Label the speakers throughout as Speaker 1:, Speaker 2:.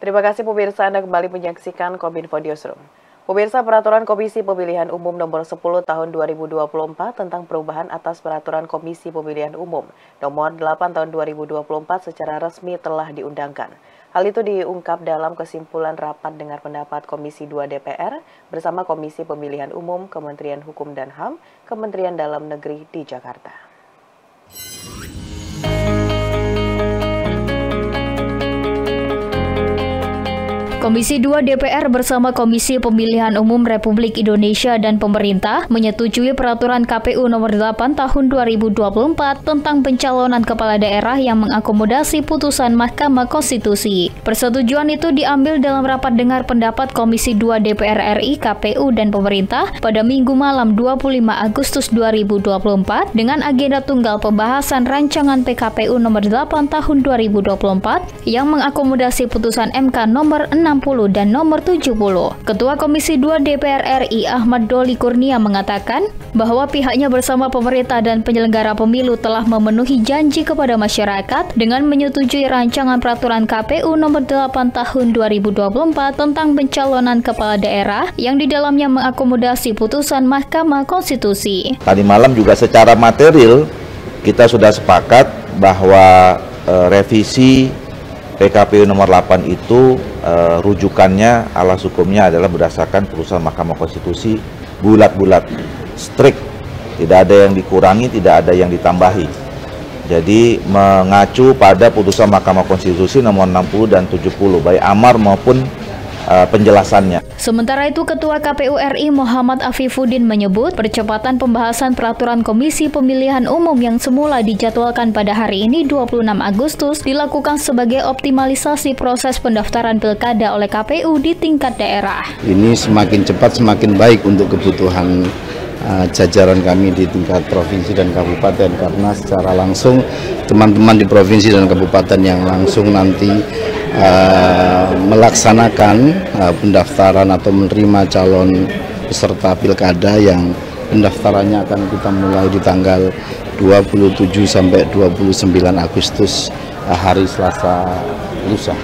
Speaker 1: Terima kasih pemirsa, Anda kembali menyaksikan Kominfo Newsroom. Pemirsa, Peraturan Komisi Pemilihan Umum Nomor 10 Tahun 2024 tentang perubahan atas Peraturan Komisi Pemilihan Umum Nomor 8 Tahun 2024 secara resmi telah diundangkan. Hal itu diungkap dalam kesimpulan rapat dengar pendapat Komisi 2 DPR bersama Komisi Pemilihan Umum, Kementerian Hukum dan HAM, Kementerian Dalam Negeri di Jakarta.
Speaker 2: Komisi 2 DPR bersama Komisi Pemilihan Umum Republik Indonesia dan pemerintah menyetujui Peraturan KPU Nomor 8 Tahun 2024 tentang pencalonan kepala daerah yang mengakomodasi putusan Mahkamah Konstitusi. Persetujuan itu diambil dalam rapat dengar pendapat Komisi 2 DPR RI, KPU, dan pemerintah pada Minggu malam 25 Agustus 2024 dengan agenda tunggal pembahasan rancangan PKPU Nomor 8 Tahun 2024 yang mengakomodasi putusan MK Nomor 60 dan nomor 70. Ketua Komisi 2 DPR RI Ahmad Doli Kurnia mengatakan bahwa pihaknya bersama pemerintah dan penyelenggara pemilu telah memenuhi janji kepada masyarakat dengan menyetujui rancangan peraturan KPU nomor 8 tahun 2024 tentang pencalonan kepala daerah yang di dalamnya mengakomodasi putusan Mahkamah Konstitusi.
Speaker 3: Tadi malam juga secara material kita sudah sepakat bahwa revisi PKPU nomor 8 itu rujukannya, alas hukumnya adalah berdasarkan putusan Mahkamah Konstitusi, bulat-bulat, strict, tidak ada yang dikurangi, tidak ada yang ditambahi. Jadi mengacu pada putusan Mahkamah Konstitusi nomor 60 dan 70, baik amar maupun penjelasannya.
Speaker 2: Sementara itu, Ketua KPU RI Muhammad Afifuddin menyebut percepatan pembahasan peraturan Komisi Pemilihan Umum yang semula dijadwalkan pada hari ini 26 Agustus dilakukan sebagai optimalisasi proses pendaftaran pilkada oleh KPU di tingkat daerah.
Speaker 4: Ini semakin cepat semakin baik untuk kebutuhan jajaran kami di tingkat provinsi dan kabupaten, karena secara langsung teman-teman di provinsi dan kabupaten yang langsung nanti melaksanakan pendaftaran atau menerima calon peserta pilkada yang pendaftarannya akan kita mulai di tanggal 27 sampai 29 Agustus hari Selasa lusa.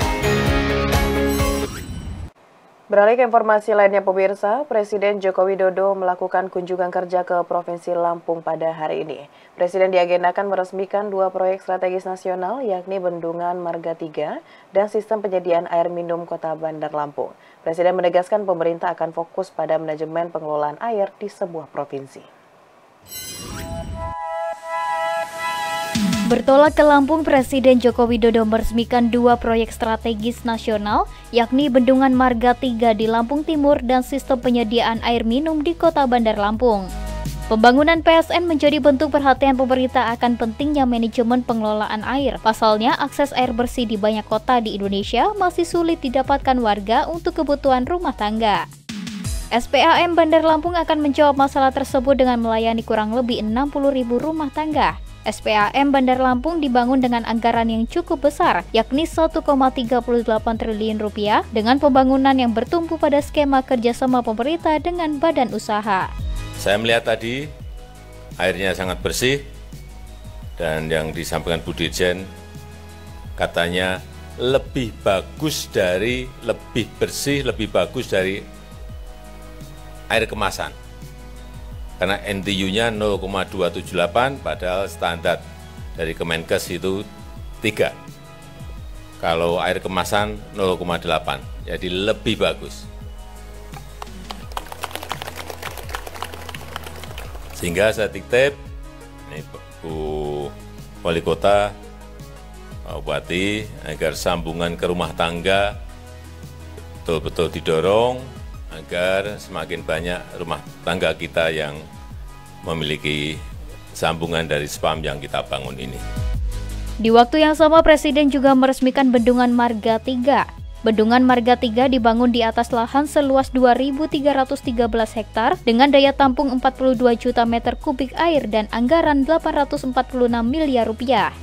Speaker 1: Beralih ke informasi lainnya pemirsa, Presiden Joko Widodo melakukan kunjungan kerja ke Provinsi Lampung pada hari ini. Presiden diagendakan meresmikan 2 proyek strategis nasional yakni Bendungan Marga 3 dan Sistem Penyediaan Air Minum Kota Bandar Lampung. Presiden menegaskan pemerintah akan fokus pada manajemen pengelolaan air di sebuah provinsi.
Speaker 2: Bertolak ke Lampung, Presiden Joko Widodo meresmikan 2 proyek strategis nasional, yakni Bendungan Marga 3 di Lampung Timur dan Sistem Penyediaan Air Minum di Kota Bandar Lampung. Pembangunan PSN menjadi bentuk perhatian pemerintah akan pentingnya manajemen pengelolaan air. Pasalnya, akses air bersih di banyak kota di Indonesia masih sulit didapatkan warga untuk kebutuhan rumah tangga. SPAM Bandar Lampung akan menjawab masalah tersebut dengan melayani kurang lebih 60.000 rumah tangga. SPAM Bandar Lampung dibangun dengan anggaran yang cukup besar, yakni 1,38 triliun rupiah dengan pembangunan yang bertumpu pada skema kerjasama pemerintah dengan badan usaha.
Speaker 5: Saya melihat tadi airnya sangat bersih dan yang disampaikan Bu Dirjen katanya lebih bersih, lebih bagus dari air kemasan. Karena NTU-nya 0,278, padahal standar dari Kemenkes itu 3. Kalau air kemasan 0,8, jadi lebih bagus. Sehingga saya titip, ini Bu Wali Kota, Pak Bupati, agar sambungan ke rumah tangga betul-betul didorong, agar semakin banyak rumah tangga kita yang memiliki sambungan dari spam yang kita bangun ini.
Speaker 2: Di waktu yang sama, Presiden juga meresmikan Bendungan Marga 3. Bendungan Marga 3 dibangun di atas lahan seluas 2.313 hektar dengan daya tampung 42 juta meter kubik air dan anggaran 846 miliar rupiah.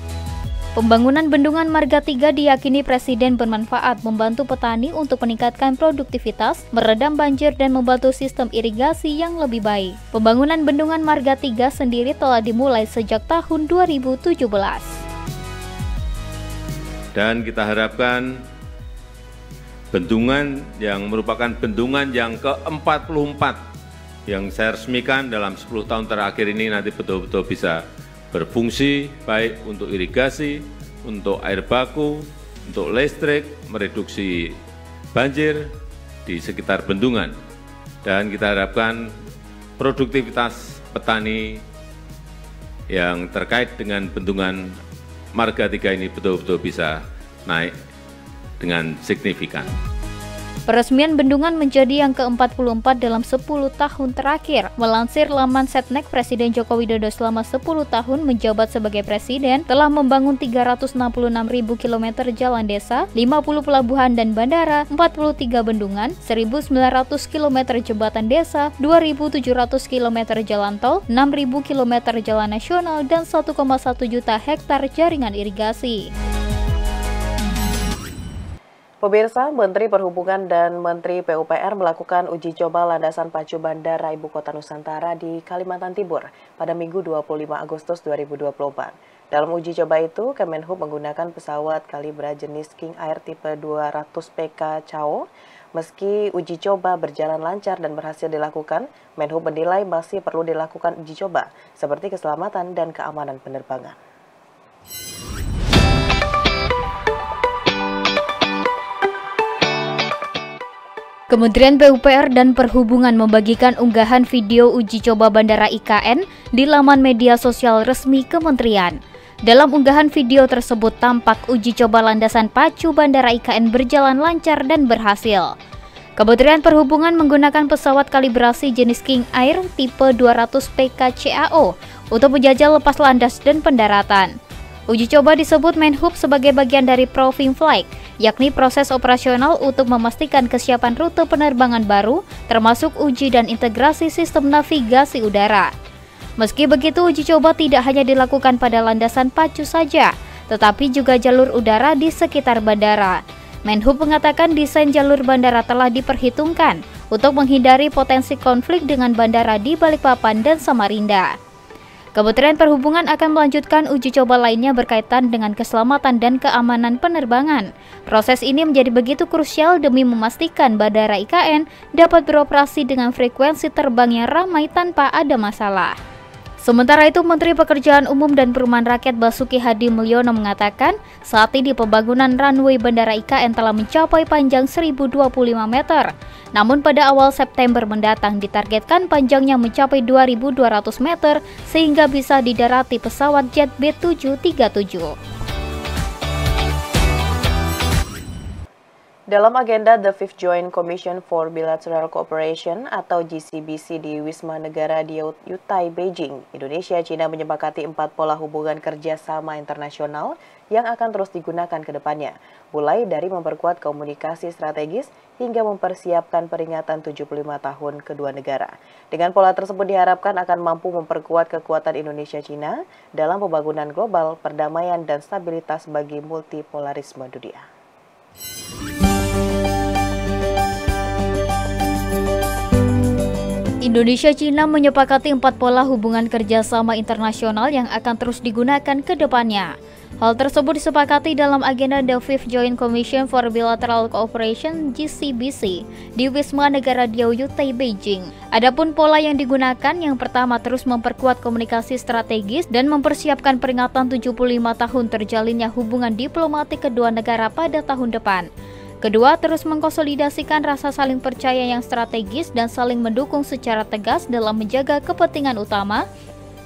Speaker 2: Pembangunan Bendungan Marga 3 diyakini Presiden bermanfaat membantu petani untuk meningkatkan produktivitas, meredam banjir dan membantu sistem irigasi yang lebih baik. Pembangunan Bendungan Marga 3 sendiri telah dimulai sejak tahun 2017.
Speaker 5: Dan kita harapkan bendungan yang merupakan bendungan yang ke-44 yang saya resmikan dalam 10 tahun terakhir ini nanti betul-betul bisa berfungsi baik untuk irigasi, untuk air baku, untuk listrik, mereduksi banjir di sekitar bendungan. Dan kita harapkan produktivitas petani yang terkait dengan bendungan Marga 3 ini betul-betul bisa naik dengan signifikan.
Speaker 2: Peresmian bendungan menjadi yang ke-44 dalam 10 tahun terakhir. Melansir laman Setnek, Presiden Joko Widodo selama 10 tahun menjabat sebagai presiden telah membangun 366.000 km jalan desa, 50 pelabuhan dan bandara, 43 bendungan, 1.900 km jembatan desa, 2.700 km jalan tol, 6.000 km jalan nasional, dan 1,1 juta hektar jaringan irigasi.
Speaker 1: Pemirsa, Menteri Perhubungan dan Menteri PUPR melakukan uji coba landasan pacu Bandara Ibu Kota Nusantara di Kalimantan Timur pada Minggu 25 Agustus 2024. Dalam uji coba itu, Kemenhub menggunakan pesawat Calibra jenis King Air tipe 200 PK CAO. Meski uji coba berjalan lancar dan berhasil dilakukan, Menhub menilai masih perlu dilakukan uji coba, seperti keselamatan dan keamanan penerbangan.
Speaker 2: Kementerian PUPR dan Perhubungan membagikan unggahan video uji coba Bandara IKN di laman media sosial resmi Kementerian. Dalam unggahan video tersebut tampak uji coba landasan pacu Bandara IKN berjalan lancar dan berhasil. Kementerian Perhubungan menggunakan pesawat kalibrasi jenis King Air tipe 200 PK CAO untuk menjajal lepas landas dan pendaratan. Uji coba disebut Menhub sebagai bagian dari Proving Flight, yakni proses operasional untuk memastikan kesiapan rute penerbangan baru, termasuk uji dan integrasi sistem navigasi udara. Meski begitu, uji coba tidak hanya dilakukan pada landasan pacu saja, tetapi juga jalur udara di sekitar bandara. Menhub mengatakan desain jalur bandara telah diperhitungkan untuk menghindari potensi konflik dengan bandara di Balikpapan dan Samarinda. Kementerian Perhubungan akan melanjutkan uji coba lainnya berkaitan dengan keselamatan dan keamanan penerbangan. Proses ini menjadi begitu krusial demi memastikan Bandara IKN dapat beroperasi dengan frekuensi terbang yang ramai tanpa ada masalah. Sementara itu, Menteri Pekerjaan Umum dan Perumahan Rakyat Basuki Hadi Mulyono mengatakan, saat ini pembangunan runway Bandara IKN telah mencapai panjang 1.025 meter. Namun pada awal September mendatang ditargetkan panjangnya mencapai 2.200 meter sehingga bisa didarati pesawat jet B737.
Speaker 1: Dalam agenda The Fifth Joint Commission for Bilateral Cooperation atau GCBC di Wisma Negara di Yutai, Beijing, Indonesia China menyepakati 4 pola hubungan kerjasama internasional yang akan terus digunakan ke depannya, mulai dari memperkuat komunikasi strategis hingga mempersiapkan peringatan 75 tahun kedua negara. Dengan pola tersebut diharapkan akan mampu memperkuat kekuatan Indonesia-China dalam pembangunan global, perdamaian, dan stabilitas bagi multipolarisme dunia.
Speaker 2: Indonesia-China menyepakati 4 pola hubungan kerjasama internasional yang akan terus digunakan ke depannya. Hal tersebut disepakati dalam agenda The Fifth Joint Commission for Bilateral Cooperation (GCBC) di Wisma Negara Diau Yutai, Beijing. Adapun pola yang digunakan, yang pertama terus memperkuat komunikasi strategis dan mempersiapkan peringatan 75 tahun terjalinnya hubungan diplomatik kedua negara pada tahun depan. Kedua, terus mengkonsolidasikan rasa saling percaya yang strategis dan saling mendukung secara tegas dalam menjaga kepentingan utama,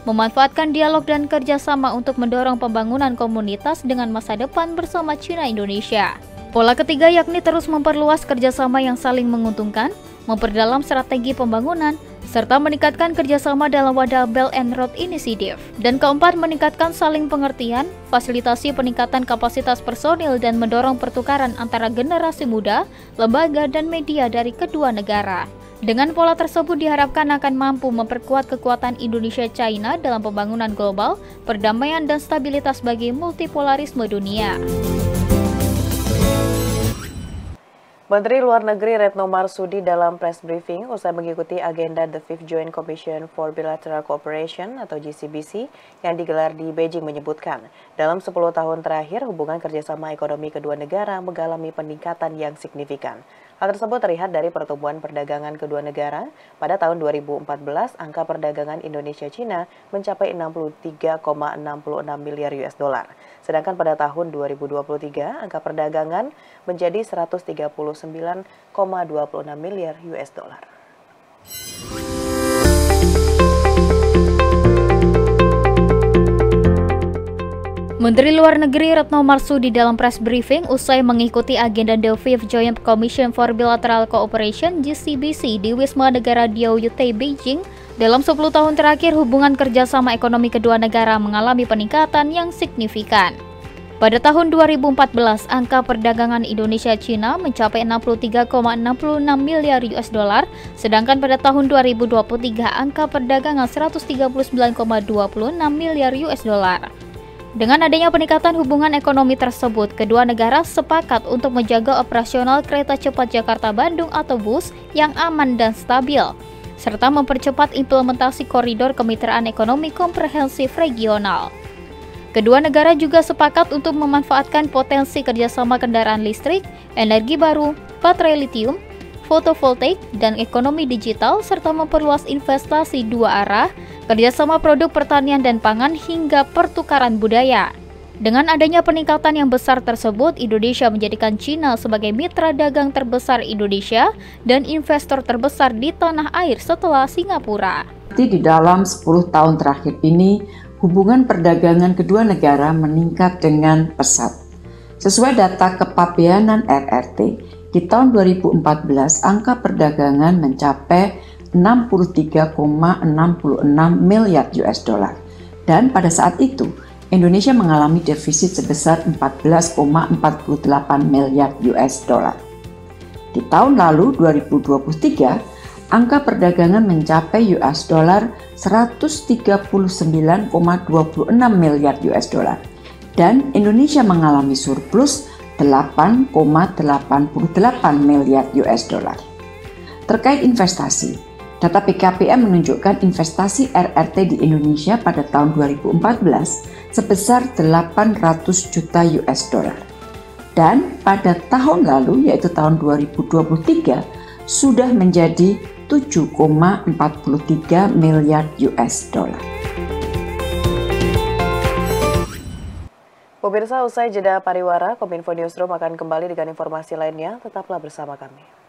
Speaker 2: memanfaatkan dialog dan kerjasama untuk mendorong pembangunan komunitas dengan masa depan bersama China Indonesia. Pola ketiga yakni terus memperluas kerjasama yang saling menguntungkan, memperdalam strategi pembangunan, serta meningkatkan kerjasama dalam wadah Belt and Road Initiative. Dan keempat, meningkatkan saling pengertian, fasilitasi peningkatan kapasitas personil, dan mendorong pertukaran antara generasi muda, lembaga, dan media dari kedua negara. Dengan pola tersebut diharapkan akan mampu memperkuat kekuatan Indonesia-China dalam pembangunan global, perdamaian, dan stabilitas bagi multipolarisme dunia.
Speaker 1: Menteri Luar Negeri Retno Marsudi dalam press briefing usai mengikuti agenda The Fifth Joint Commission for Bilateral Cooperation atau GCBC yang digelar di Beijing menyebutkan, dalam 10 tahun terakhir hubungan kerjasama ekonomi kedua negara mengalami peningkatan yang signifikan. Hal tersebut terlihat dari pertumbuhan perdagangan kedua negara. Pada tahun 2014, angka perdagangan Indonesia-China mencapai 63,66 miliar US dollar. Sedangkan pada tahun 2023, angka perdagangan menjadi 139,26 miliar US dollar.
Speaker 2: Menteri Luar Negeri Retno Marsudi dalam press briefing usai mengikuti agenda The Fifth Joint Commission for Bilateral Cooperation (GCBC) di Wisma Negara Diaoyutai, Beijing. Dalam 10 tahun terakhir, hubungan kerjasama ekonomi kedua negara mengalami peningkatan yang signifikan. Pada tahun 2014, angka perdagangan Indonesia-China mencapai 63,66 miliar US dollar, sedangkan pada tahun 2023 angka perdagangan 139,26 miliar US dollar. Dengan adanya peningkatan hubungan ekonomi tersebut, kedua negara sepakat untuk menjaga operasional kereta cepat Jakarta-Bandung atau BUS yang aman dan stabil, serta mempercepat implementasi koridor kemitraan ekonomi komprehensif regional. Kedua negara juga sepakat untuk memanfaatkan potensi kerjasama kendaraan listrik, energi baru, baterai litium, fotovoltaik, dan ekonomi digital, serta memperluas investasi dua arah, kerjasama produk pertanian dan pangan hingga pertukaran budaya. Dengan adanya peningkatan yang besar tersebut, Indonesia menjadikan China sebagai mitra dagang terbesar Indonesia dan investor terbesar di tanah air setelah Singapura.
Speaker 6: Di dalam 10 tahun terakhir ini, hubungan perdagangan kedua negara meningkat dengan pesat. Sesuai data Kepabeanan RRT, di tahun 2014 angka perdagangan mencapai 63,66 miliar US dollar. Dan pada saat itu, Indonesia mengalami defisit sebesar 14,48 miliar US dollar. Di tahun lalu 2023, angka perdagangan mencapai US dollar 139,26 miliar US dollar dan Indonesia mengalami surplus 8,88 miliar US dollar. Terkait investasi, data PKPM menunjukkan investasi RRT di Indonesia pada tahun 2014 sebesar 800 juta US dollar. Dan pada tahun lalu, yaitu tahun 2023, sudah menjadi 7,43 miliar US dollar.
Speaker 1: Pemirsa, usai jeda pariwara, Kominfo Newsroom akan kembali dengan informasi lainnya. Tetaplah bersama kami.